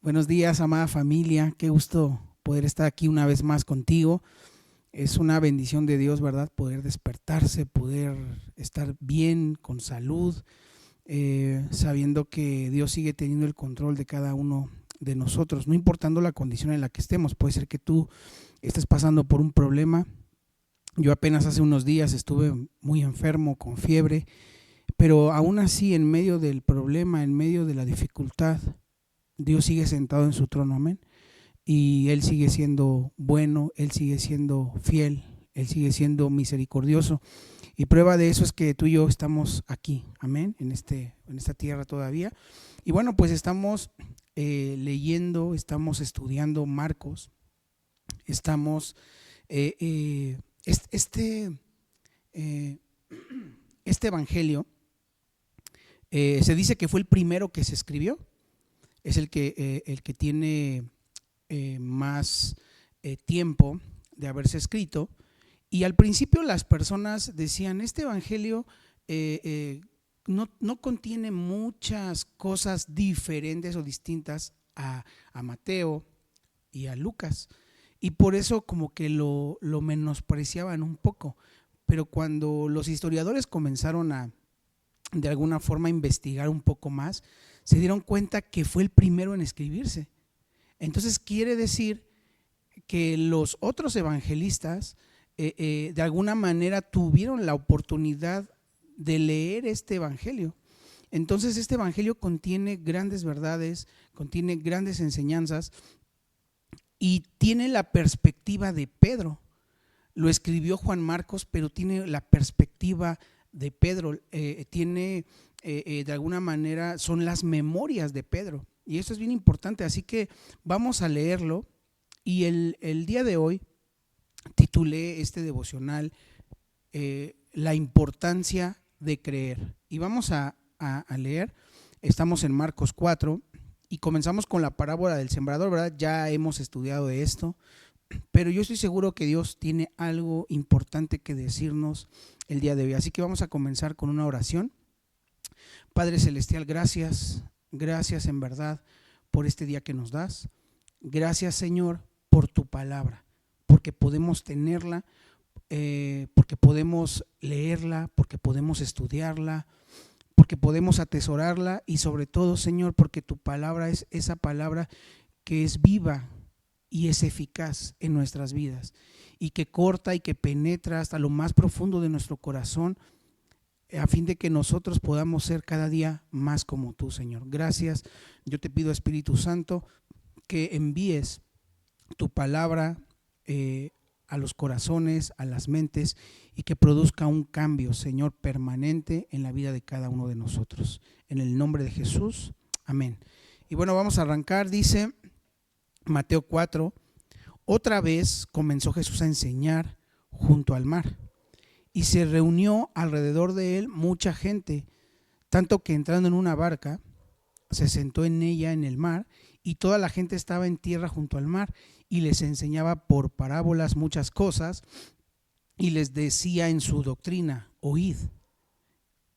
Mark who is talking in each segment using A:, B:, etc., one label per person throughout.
A: Buenos días, amada familia. Qué gusto poder estar aquí una vez más contigo. Es una bendición de Dios, ¿verdad? Poder despertarse, poder estar bien, con salud, sabiendo que Dios sigue teniendo el control de cada uno de nosotros, no importando la condición en la que estemos. Puede ser que tú estés pasando por un problema. Yo apenas hace unos días estuve muy enfermo, con fiebre, pero aún así, en medio del problema, en medio de la dificultad, Dios sigue sentado en su trono, amén. Y Él sigue siendo bueno, Él sigue siendo fiel, Él sigue siendo misericordioso. Y prueba de eso es que tú y yo estamos aquí, amén, en esta tierra todavía. Y bueno, pues estamos leyendo, estamos estudiando Marcos, estamos, este, eh, este evangelio se dice que fue el primero que se escribió. Es el que tiene más tiempo de haberse escrito. Y al principio las personas decían, este evangelio no contiene muchas cosas diferentes o distintas a Mateo y a Lucas. Y por eso como que lo menospreciaban un poco. Pero cuando los historiadores comenzaron de alguna forma investigar un poco más, se dieron cuenta que fue el primero en escribirse. Entonces quiere decir que los otros evangelistas de alguna manera tuvieron la oportunidad de leer este evangelio. Entonces este evangelio contiene grandes verdades, contiene grandes enseñanzas y tiene la perspectiva de Pedro. Lo escribió Juan Marcos, pero tiene la perspectiva de Pedro, tiene de alguna manera, son las memorias de Pedro, y eso es bien importante. Así que vamos a leerlo. Y el día de hoy titulé este devocional La importancia de creer, y vamos a leer. Estamos en Marcos 4 y comenzamos con la parábola del sembrador, ¿verdad? Ya hemos estudiado de esto, pero yo estoy seguro que Dios tiene algo importante que decirnos el día de hoy. Así que vamos a comenzar con una oración. Padre Celestial, gracias, gracias en verdad por este día que nos das. Gracias, Señor, por tu palabra, porque podemos tenerla, porque podemos leerla, porque podemos estudiarla, porque podemos atesorarla, y sobre todo, Señor, porque tu palabra es esa palabra que es viva y es eficaz en nuestras vidas, y que corta y que penetra hasta lo más profundo de nuestro corazón, a fin de que nosotros podamos ser cada día más como tú, Señor. Gracias. Yo te pido, Espíritu Santo, que envíes tu palabra a los corazones, a las mentes, y que produzca un cambio, Señor, permanente en la vida de cada uno de nosotros. En el nombre de Jesús, amén. Y bueno, vamos a arrancar. Dice Mateo 4, otra vez comenzó Jesús a enseñar junto al mar, y se reunió alrededor de él mucha gente, tanto que entrando en una barca, se sentó en ella en el mar, y toda la gente estaba en tierra junto al mar, y les enseñaba por parábolas muchas cosas, y les decía en su doctrina, oíd.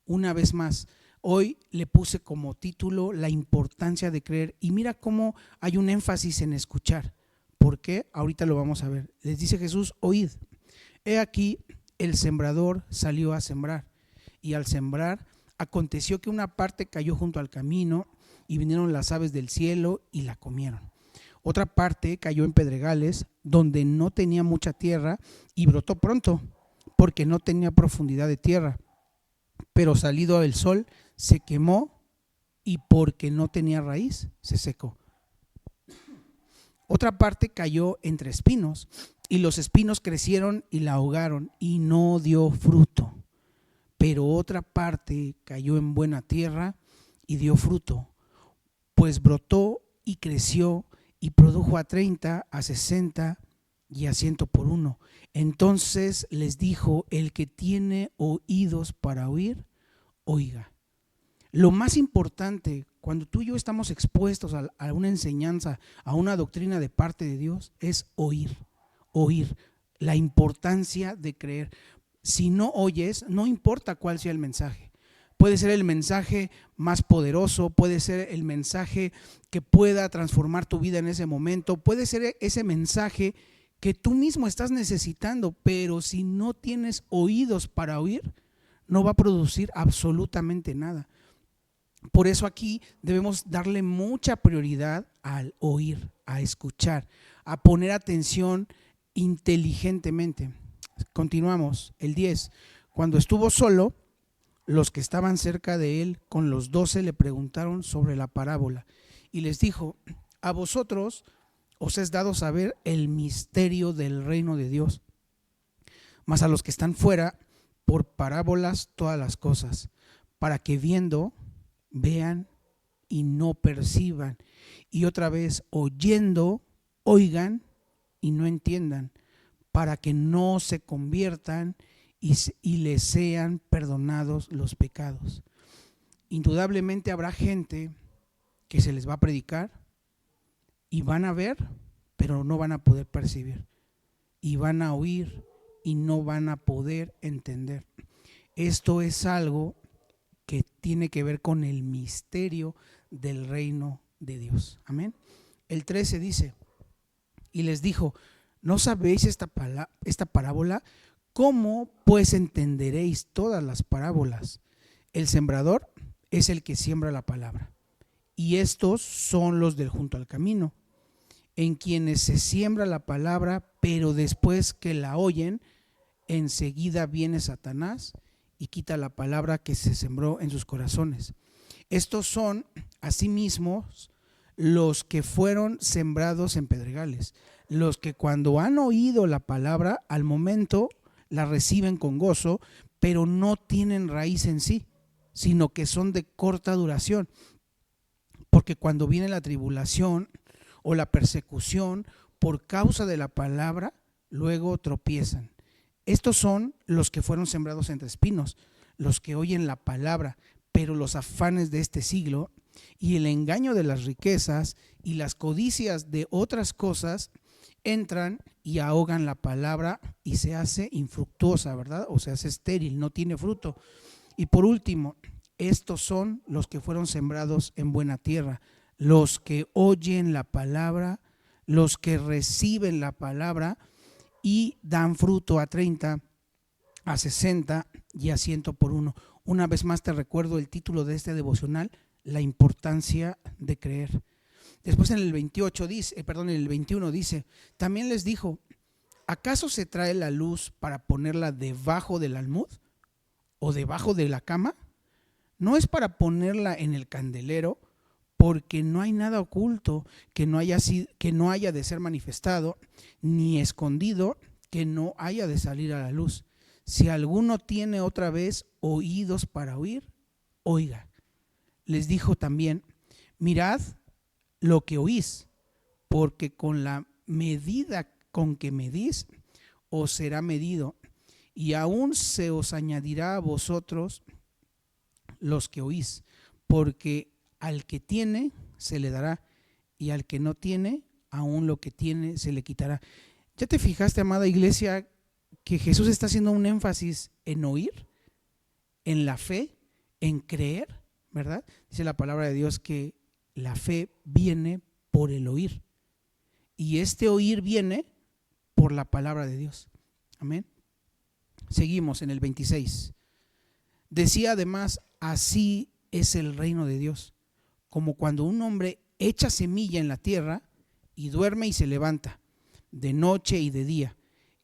A: Una vez más, hoy le puse como título la importancia de creer, y mira cómo hay un énfasis en escuchar. ¿Por qué? Ahorita lo vamos a ver. Les dice Jesús, oíd. He aquí, el sembrador salió a sembrar, y al sembrar aconteció que una parte cayó junto al camino, y vinieron las aves del cielo y la comieron. Otra parte cayó en pedregales, donde no tenía mucha tierra, y brotó pronto, porque no tenía profundidad de tierra. Pero salido el sol, se quemó, y porque no tenía raíz, se secó. Otra parte cayó entre espinos, y los espinos crecieron y la ahogaron, y no dio fruto. Pero otra parte cayó en buena tierra y dio fruto, pues brotó y creció y produjo a 30, a 60 y a 100 por uno. Entonces les dijo, el que tiene oídos para oír, oiga. Lo más importante cuando tú y yo estamos expuestos a una enseñanza, a una doctrina de parte de Dios, es oír. Oír, la importancia de creer. Si no oyes, no importa cuál sea el mensaje, puede ser el mensaje más poderoso, puede ser el mensaje que pueda transformar tu vida en ese momento, puede ser ese mensaje que tú mismo estás necesitando, pero si no tienes oídos para oír, no va a producir absolutamente nada. Por eso aquí debemos darle mucha prioridad al oír, a escuchar, a poner atención inteligentemente. Continuamos, el 10. Cuando estuvo solo, los que estaban cerca de él con los 12 le preguntaron sobre la parábola y les dijo: a vosotros os es dado saber el misterio del reino de Dios, mas a los que están fuera, por parábolas todas las cosas, para que viendo, vean y no perciban, y otra vez oyendo, oigan y no entiendan, para que no se conviertan y les sean perdonados los pecados. Indudablemente habrá gente que se les va a predicar y van a ver, pero no van a poder percibir, y van a oír y no van a poder entender. Esto es algo que tiene que ver con el misterio del reino de Dios. Amén. El 13 dice: y les dijo: ¿no sabéis esta parábola? ¿Cómo pues entenderéis todas las parábolas? El sembrador es el que siembra la palabra, y estos son los del junto al camino, en quienes se siembra la palabra, pero después que la oyen, enseguida viene Satanás y quita la palabra que se sembró en sus corazones. Estos son asimismo los que fueron sembrados en pedregales, los que cuando han oído la palabra, al momento la reciben con gozo, pero no tienen raíz en sí, sino que son de corta duración, porque cuando viene la tribulación o la persecución por causa de la palabra, luego tropiezan. Estos son los que fueron sembrados entre espinos, los que oyen la palabra, pero los afanes de este siglo y el engaño de las riquezas y las codicias de otras cosas entran y ahogan la palabra y se hace infructuosa, ¿verdad? O se hace estéril, no tiene fruto. Y por último, estos son los que fueron sembrados en buena tierra, los que oyen la palabra, los que reciben la palabra y dan fruto a 30, a 60 y a 100 por uno. Una vez más te recuerdo el título de este devocional: la importancia de creer. Después en el 21 dice: también les dijo: ¿acaso se trae la luz para ponerla debajo del almud o debajo de la cama? No es para ponerla en el candelero, porque no hay nada oculto que no haya de ser manifestado, ni escondido que no haya de salir a la luz. Si alguno tiene otra vez oídos para oír, oiga. Les dijo también: mirad lo que oís, porque con la medida con que medís, os será medido, y aún se os añadirá a vosotros los que oís, porque al que tiene se le dará, y al que no tiene, aún lo que tiene se le quitará. ¿Ya te fijaste, amada iglesia, que Jesús está haciendo un énfasis en oír, en la fe, en creer, ¿verdad? Dice la palabra de Dios que la fe viene por el oír, y este oír viene por la palabra de Dios. Amén. Seguimos en el 26. Decía además: así es el reino de Dios, como cuando un hombre echa semilla en la tierra y duerme y se levanta de noche y de día,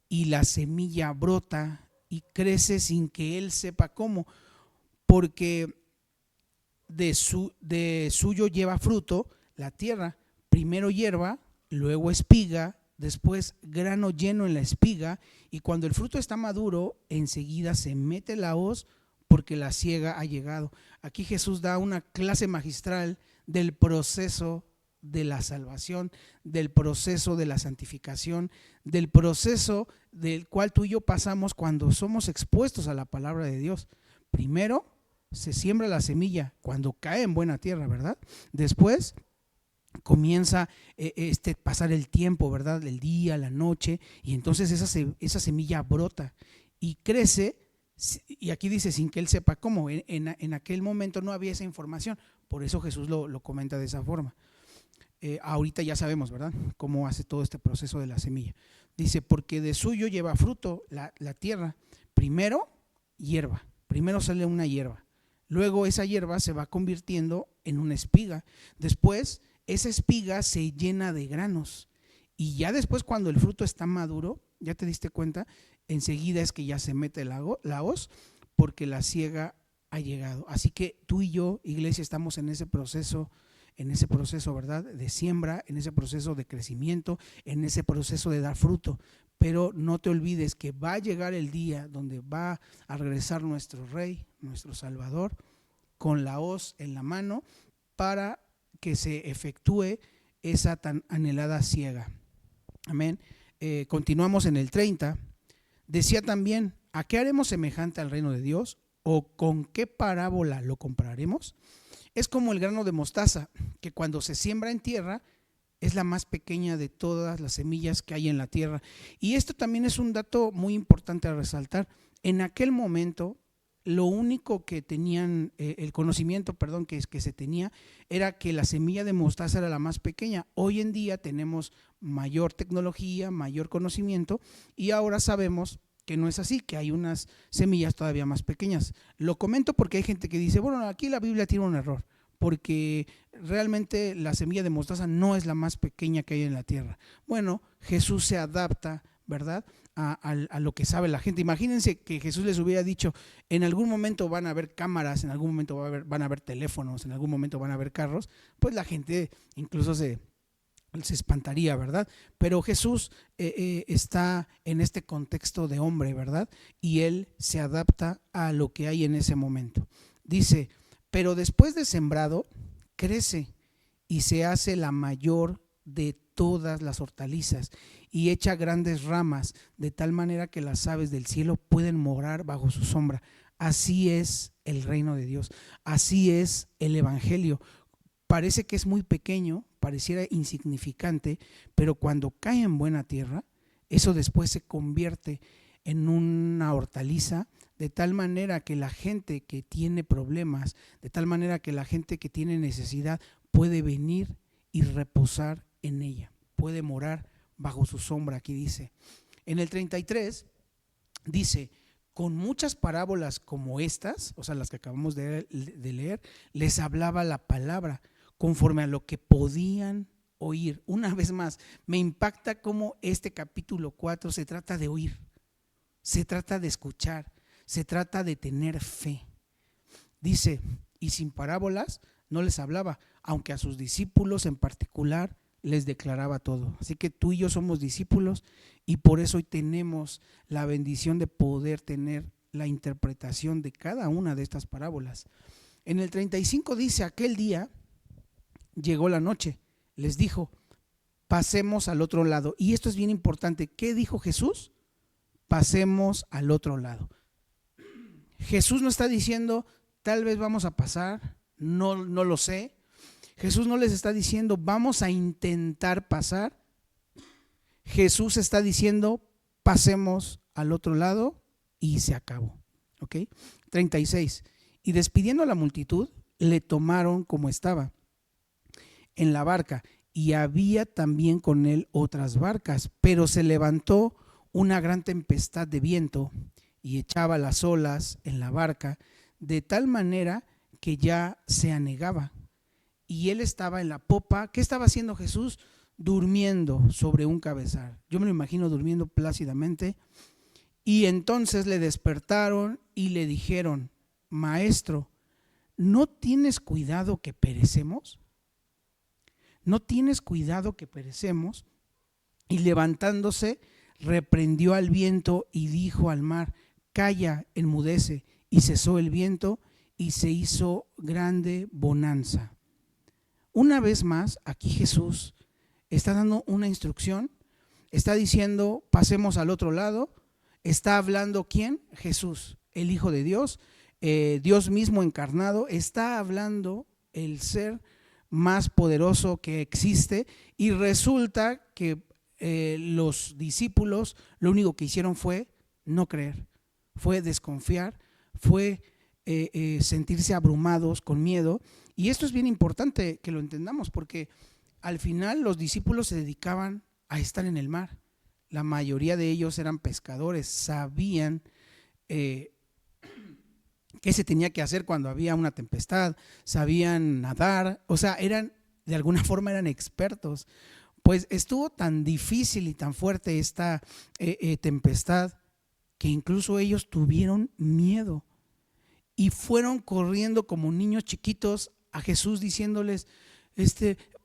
A: y la semilla brota y crece sin que él sepa cómo, porque de suyo lleva fruto la tierra, primero hierba, luego espiga, después grano lleno en la espiga, y cuando el fruto está maduro, enseguida se mete la hoz, porque la siega ha llegado. Aquí Jesús da una clase magistral del proceso de la salvación, del proceso de la santificación, del proceso del cual tú y yo pasamos cuando somos expuestos a la palabra de Dios. Primero se siembra la semilla cuando cae en buena tierra, ¿verdad? Después comienza pasar el tiempo, ¿verdad? El día, la noche, y entonces esa semilla brota y crece Y aquí dice sin que él sepa cómo. En aquel momento no había esa información, por eso Jesús lo comenta de esa forma. Ahorita ya sabemos, ¿verdad?, cómo hace todo este proceso de la semilla. Dice, porque de suyo lleva fruto la tierra, primero hierba, primero sale una hierba, luego esa hierba se va convirtiendo en una espiga, después esa espiga se llena de granos, y ya después cuando el fruto está maduro, ya te diste cuenta, enseguida es que ya se mete la hoz, porque la siega ha llegado. Así que tú y yo, iglesia, estamos en ese proceso, ¿verdad?, de siembra, en ese proceso de crecimiento, en ese proceso de dar fruto. Pero no te olvides que va a llegar el día donde va a regresar nuestro Rey, nuestro Salvador, con la hoz en la mano para que se efectúe esa tan anhelada siega. Amén. Continuamos en el 30. Decía también, ¿a qué haremos semejante al reino de Dios? ¿O con qué parábola lo compararemos? Es como el grano de mostaza, que cuando se siembra en tierra es la más pequeña de todas las semillas que hay en la tierra. Y esto también es un dato muy importante a resaltar. En aquel momento, lo único que tenían, el conocimiento, que se tenía, era que la semilla de mostaza era la más pequeña. Hoy en día tenemos mayor tecnología, mayor conocimiento, y ahora sabemos que no es así, que hay unas semillas todavía más pequeñas. Lo comento porque hay gente que dice, bueno, aquí la Biblia tiene un error, porque realmente la semilla de mostaza no es la más pequeña que hay en la tierra. Bueno, Jesús se adapta, ¿verdad?, a lo que sabe la gente. Imagínense que Jesús les hubiera dicho, en algún momento van a haber cámaras, en algún momento van a haber teléfonos, en algún momento van a haber carros, pues la gente incluso se espantaría, ¿verdad? Pero Jesús está en este contexto de hombre, ¿verdad? Y él se adapta a lo que hay en ese momento. Dice, pero después de sembrado, crece y se hace la mayor de todas las hortalizas y echa grandes ramas, de tal manera que las aves del cielo pueden morar bajo su sombra. Así es el reino de Dios, así es el evangelio. Parece que es muy pequeño, pareciera insignificante, pero cuando cae en buena tierra, eso después se convierte en una hortaliza, de tal manera que la gente que tiene problemas, de tal manera que la gente que tiene necesidad puede venir y reposar en ella, puede morar bajo su sombra. Aquí dice, en el 33 dice, con muchas parábolas como estas, o sea, las que acabamos de leer, les hablaba la palabra conforme a lo que podían oír. Una vez más, me impacta cómo este capítulo 4 se trata de oír, se trata de escuchar, se trata de tener fe. Dice, y sin parábolas no les hablaba, aunque a sus discípulos en particular les declaraba todo. Así que tú y yo somos discípulos y por eso hoy tenemos la bendición de poder tener la interpretación de cada una de estas parábolas. En el 35 dice, aquel día llegó la noche, les dijo, pasemos al otro lado. Y esto es bien importante. ¿Qué dijo Jesús? Pasemos al otro lado. Jesús no está diciendo, tal vez vamos a pasar, no lo sé. Jesús no les está diciendo, vamos a intentar pasar. Jesús está diciendo, pasemos al otro lado y se acabó. ¿Ok? 36. Y despidiendo a la multitud, le tomaron como estaba en la barca, y había también con él otras barcas, pero se levantó una gran tempestad de viento y echaba las olas en la barca, de tal manera que ya se anegaba. Y él estaba en la popa. ¿Qué estaba haciendo Jesús? Durmiendo sobre un cabezal. Yo me lo imagino durmiendo plácidamente. Y entonces le despertaron y le dijeron, Maestro, ¿no tienes cuidado que perecemos? ¿No tienes cuidado que perecemos? Y levantándose, reprendió al viento y dijo al mar, calla, enmudece. Y cesó el viento y se hizo grande bonanza. Una vez más, aquí Jesús está dando una instrucción, está diciendo, pasemos al otro lado. Está hablando ¿quién? Jesús, el Hijo de Dios, Dios mismo encarnado. Está hablando el ser más poderoso que existe, y resulta que los discípulos lo único que hicieron fue no creer, fue desconfiar, fue sentirse abrumados con miedo. Y esto es bien importante que lo entendamos, porque al final los discípulos se dedicaban a estar en el mar. La mayoría de ellos eran pescadores, sabían qué se tenía que hacer cuando había una tempestad, sabían nadar, o sea, de alguna forma eran expertos. Pues estuvo tan difícil y tan fuerte esta tempestad que incluso ellos tuvieron miedo y fueron corriendo como niños chiquitos a Jesús diciéndoles,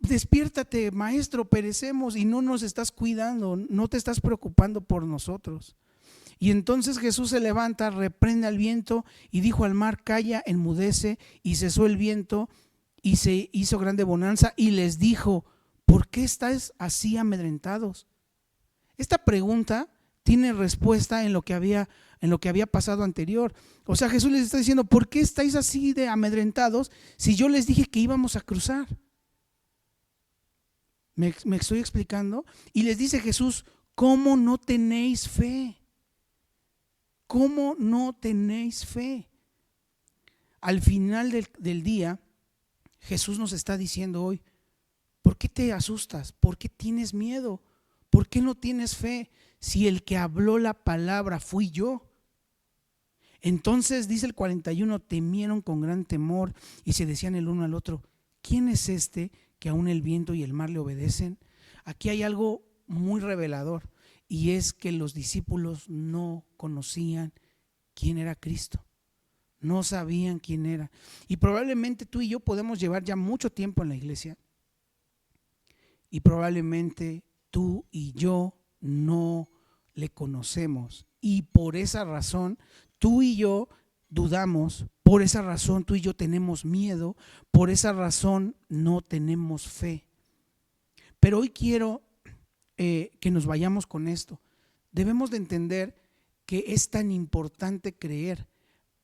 A: despiértate, maestro, perecemos y no nos estás cuidando, no te estás preocupando por nosotros. Y entonces Jesús se levanta, reprende al viento y dijo al mar, calla, enmudece, y cesó el viento y se hizo grande bonanza, y les dijo, ¿por qué estáis así amedrentados? Esta pregunta tiene respuesta en lo que había pasado anterior. O sea, Jesús les está diciendo, ¿por qué estáis así de amedrentados si yo les dije que íbamos a cruzar? ¿Me estoy explicando? Y les dice Jesús, ¿cómo no tenéis fe? ¿Cómo no tenéis fe? Al final del día, Jesús nos está diciendo hoy, ¿por qué te asustas? ¿Por qué tienes miedo? ¿Por qué no tienes fe? Si el que habló la palabra fui yo. Entonces dice el 41, temieron con gran temor y se decían el uno al otro, ¿quién es este que aún el viento y el mar le obedecen? Aquí hay algo muy revelador, y es que los discípulos no conocían quién era Cristo. No sabían quién era. Y probablemente tú y yo podemos llevar ya mucho tiempo en la iglesia, y probablemente tú y yo no le conocemos, y por esa razón tú y yo dudamos, por esa razón tú y yo tenemos miedo, por esa razón no tenemos fe. Pero hoy quiero que nos vayamos con esto. Debemos de entender que es tan importante creer,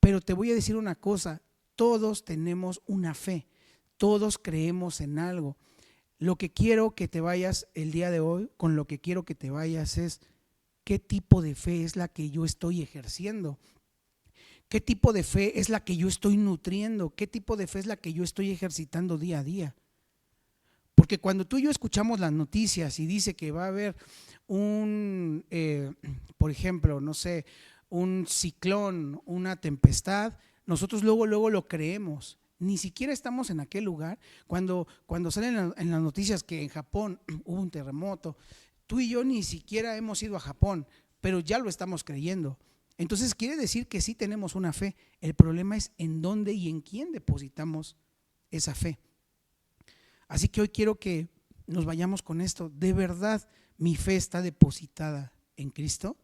A: pero te voy a decir una cosa, todos tenemos una fe, todos creemos en algo. Lo que quiero que te vayas el día de hoy, con lo que quiero que te vayas es, ¿qué tipo de fe es la que yo estoy ejerciendo? ¿Qué tipo de fe es la que yo estoy nutriendo? ¿Qué tipo de fe es la que yo estoy ejercitando día a día? Porque cuando tú y yo escuchamos las noticias y dice que va a haber por ejemplo, no sé, un ciclón, una tempestad, nosotros luego lo creemos. Ni siquiera estamos en aquel lugar. Cuando salen en las noticias que en Japón hubo un terremoto, tú y yo ni siquiera hemos ido a Japón, pero ya lo estamos creyendo. Entonces quiere decir que sí tenemos una fe. El problema es en dónde y en quién depositamos esa fe. Así que hoy quiero que nos vayamos con esto. ¿De verdad mi fe está depositada en Cristo?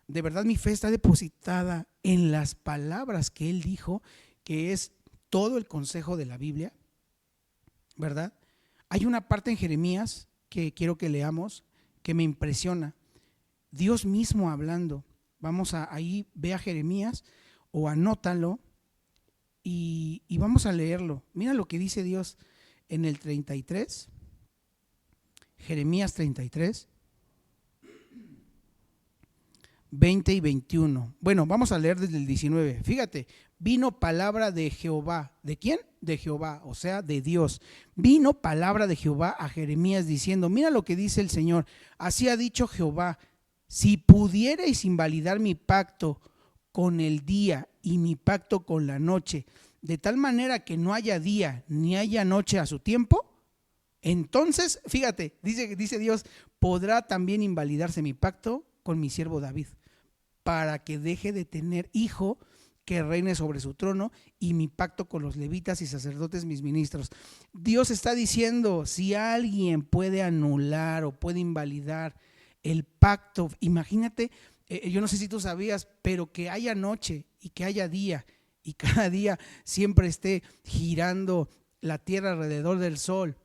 A: ¿De verdad mi fe está depositada en las palabras que Él dijo, que es todo el consejo de la Biblia? ¿Verdad? Hay una parte en Jeremías que quiero que leamos que me impresiona. Dios mismo hablando. Vamos ahí, ve a Jeremías o anótalo y vamos a leerlo. Mira lo que dice Dios en el 33, Jeremías 33, 20 y 21. Bueno, vamos a leer desde el 19. Fíjate, vino palabra de Jehová. ¿De quién? De Jehová, o sea, de Dios. Vino palabra de Jehová a Jeremías diciendo, mira lo que dice el Señor. Así ha dicho Jehová, si pudierais invalidar mi pacto con el día y mi pacto con la noche, de tal manera que no haya día ni haya noche a su tiempo, entonces, fíjate, dice Dios, podrá también invalidarse mi pacto con mi siervo David, para que deje de tener hijo que reine sobre su trono, y mi pacto con los levitas y sacerdotes mis ministros. Dios está diciendo, si alguien puede anular o puede invalidar el pacto, imagínate, yo no sé si tú sabías, pero que haya noche y que haya día, y cada día siempre esté girando la tierra alrededor del sol,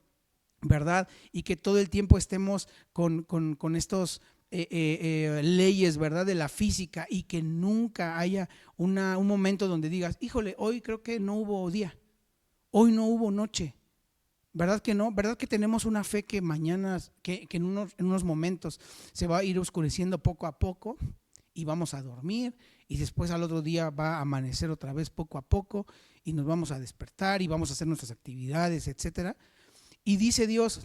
A: ¿verdad? Y que todo el tiempo estemos con estos leyes, ¿verdad? De la física, y que nunca haya un momento donde digas, híjole, hoy creo que no hubo día, hoy no hubo noche. ¿Verdad que no? ¿Verdad que tenemos una fe que mañana, que en unos momentos se va a ir oscureciendo poco a poco, y vamos a dormir y después al otro día va a amanecer otra vez poco a poco y nos vamos a despertar y vamos a hacer nuestras actividades, etcétera. Y dice Dios,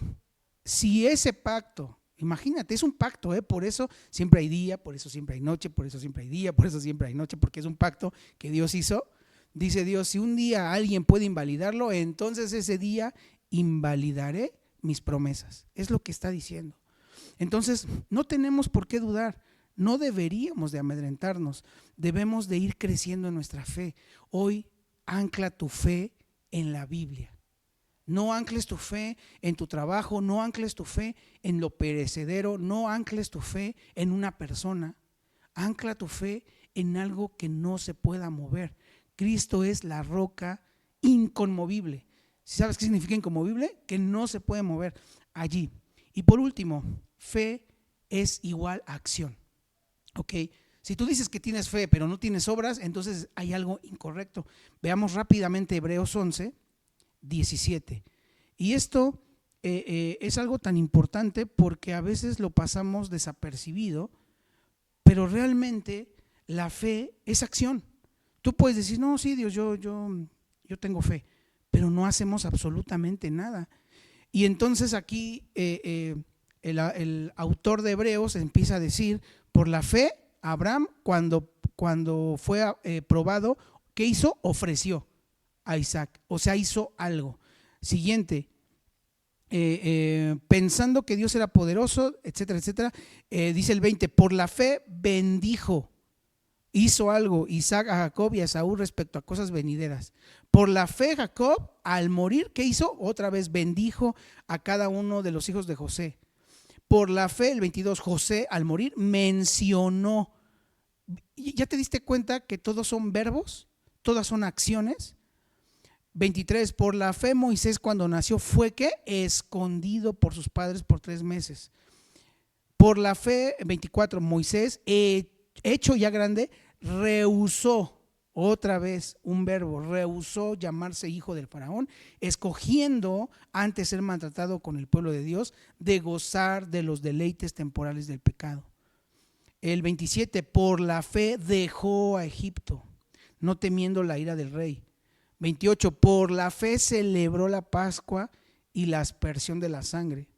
A: si ese pacto, imagínate, es un pacto, por eso siempre hay día, por eso siempre hay noche, por eso siempre hay día, por eso siempre hay noche, porque es un pacto que Dios hizo. Dice Dios, si un día alguien puede invalidarlo, entonces ese día invalidaré mis promesas. Es lo que está diciendo. Entonces, no tenemos por qué dudar. No deberíamos de amedrentarnos. Debemos de ir creciendo en nuestra fe. Hoy ancla tu fe en la Biblia. No ancles tu fe en tu trabajo, no ancles tu fe en lo perecedero, no ancles tu fe en una persona. Ancla tu fe en algo que no se pueda mover. Cristo es la roca inconmovible. ¿Sabes qué significa inconmovible? Que no se puede mover allí. Y por último, fe es igual a acción. ¿Ok? Si tú dices que tienes fe pero no tienes obras, entonces hay algo incorrecto. Veamos rápidamente Hebreos 11:17. Y esto es algo tan importante porque a veces lo pasamos desapercibido, pero realmente la fe es acción. Tú puedes decir, no, sí, Dios, yo tengo fe, pero no hacemos absolutamente nada. Y entonces aquí el autor de Hebreos empieza a decir, por la fe, Abraham, cuando fue probado, ¿qué hizo? Ofreció a Isaac, o sea, hizo algo. Siguiente, pensando que Dios era poderoso, etcétera, etcétera, dice el 20, por la fe bendijo, hizo algo Isaac a Jacob y a Esaú respecto a cosas venideras. Por la fe Jacob, al morir, ¿qué hizo? Otra vez bendijo a cada uno de los hijos de José. Por la fe, el 22, José al morir mencionó. ¿Ya te diste cuenta que todos son verbos? Todas son acciones. 23, por la fe Moisés cuando nació fue ¿qué? Escondido por sus padres por 3 meses. Por la fe, 24, Moisés, hecho ya grande, rehusó, otra vez un verbo, rehusó llamarse hijo del faraón, escogiendo antes ser maltratado con el pueblo de Dios, de gozar de los deleites temporales del pecado. El 27, por la fe dejó a Egipto, no temiendo la ira del rey. 28, por la fe celebró la Pascua y la aspersión de la sangre.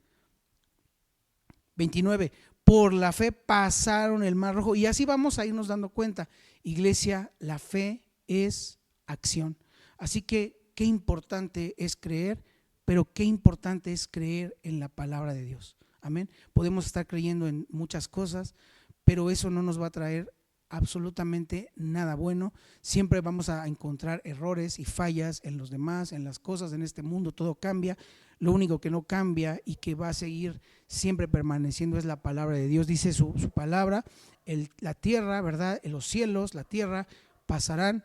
A: 29, por la fe pasaron el Mar Rojo. Y así vamos a irnos dando cuenta. Iglesia, la fe es acción. Así que qué importante es creer, pero qué importante es creer en la palabra de Dios. Amén. Podemos estar creyendo en muchas cosas, pero eso no nos va a traer absolutamente nada bueno. Siempre vamos a encontrar errores y fallas en los demás, en las cosas, en este mundo. Todo cambia. Lo único que no cambia y que va a seguir siempre permaneciendo es la palabra de Dios. Dice su palabra, la tierra, ¿verdad? Los cielos, la tierra pasarán,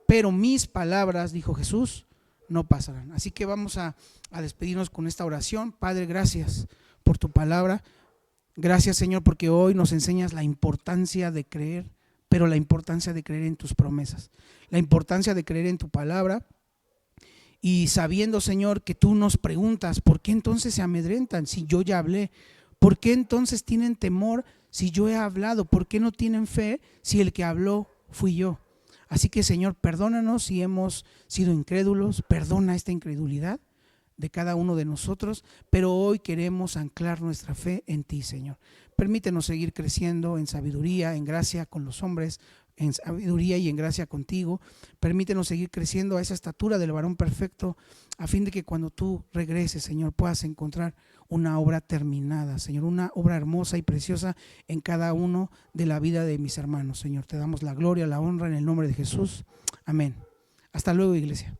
A: pero mis palabras, dijo Jesús, no pasarán. Así que vamos a despedirnos con esta oración. Padre, gracias por tu palabra. Gracias, Señor, porque hoy nos enseñas la importancia de creer, pero la importancia de creer en tus promesas, la importancia de creer en tu palabra. Y sabiendo, Señor, que tú nos preguntas, ¿por qué entonces se amedrentan si yo ya hablé? ¿Por qué entonces tienen temor si yo he hablado? ¿Por qué no tienen fe si el que habló fui yo? Así que, Señor, perdónanos si hemos sido incrédulos, perdona esta incredulidad de cada uno de nosotros, pero hoy queremos anclar nuestra fe en ti, Señor. Permítenos seguir creciendo en sabiduría, en gracia con los hombres, en sabiduría y en gracia contigo. Permítenos seguir creciendo a esa estatura del varón perfecto, a fin de que cuando tú regreses, Señor, puedas encontrar una obra terminada, Señor, una obra hermosa y preciosa en cada uno de la vida de mis hermanos, Señor. Te damos la gloria, la honra en el nombre de Jesús. Amén. Hasta luego, iglesia.